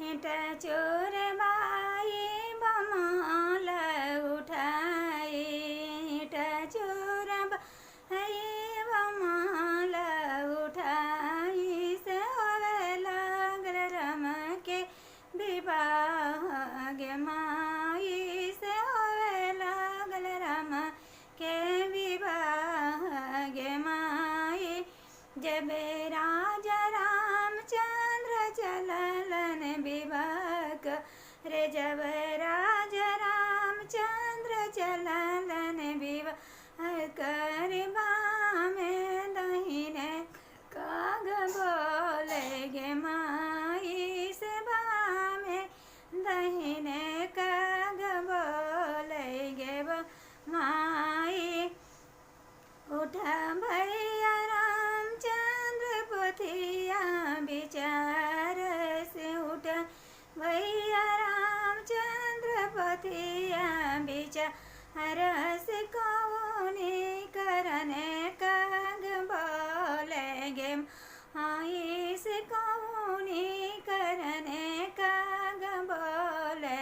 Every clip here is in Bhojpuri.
हेट चोर बाई बमाल उठाए, हेट चोर बाई बमाल उठाई, से होवे लागल राम के विवाह गे माई, से होवे लागल राम के विवाह गे माई। जब राजा रामचंद्र चललन विवाह रे, जब राजा रामचंद्र चललन विवाह कर, बामे दहिने काग बोले गे माई, से बामे दहिने काग बोले गे माई। उठ भैया रामचंद्र पोथिया विचार से, उठ भैया रामचंद्र पोथिया विचार से, कौनी करने काग बोले गे माई, से कौनी करने काग बोले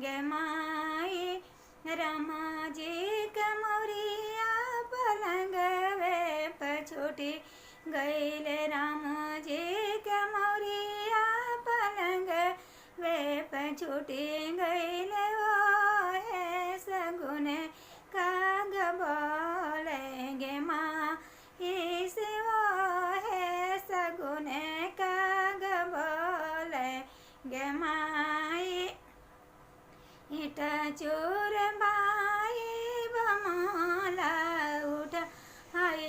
गे माई। रामा जी के मोरिया पलंग वे पछूटी गईले, राम जी के मोरिया पलंग वे पछूटी गईले, वो है सगुन काग बोले गे माई, से वो है सगुन काग बोले गे माई। हेट चोर बाई बमाला उठाए,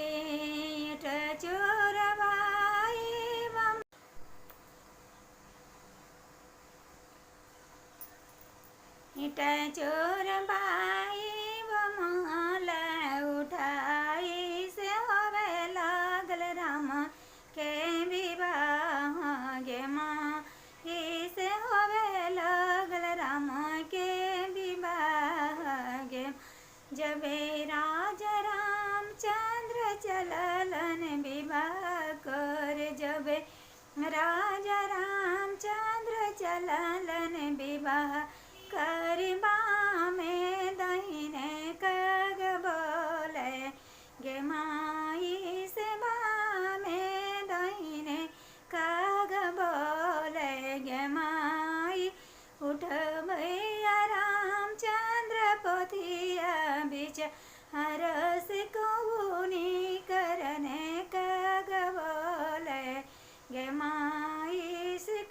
हेट चोर बाई हेट चोर बाई बमाला उठाई, से होवे लागल राम के विवाह गे माई, से होवे लागल राम के विवाह गे। जब राजा रामचंद्र चललन विवाह कर, जब राजा रामचंद्र चललन विवाह कर, बामे दहिने काग बोले गे माई, से बामे दहिने काग बोले गे माई। उठ भैया रामचंद्र पोथिया विचार से, कौनी करने काग बोले गे माई, से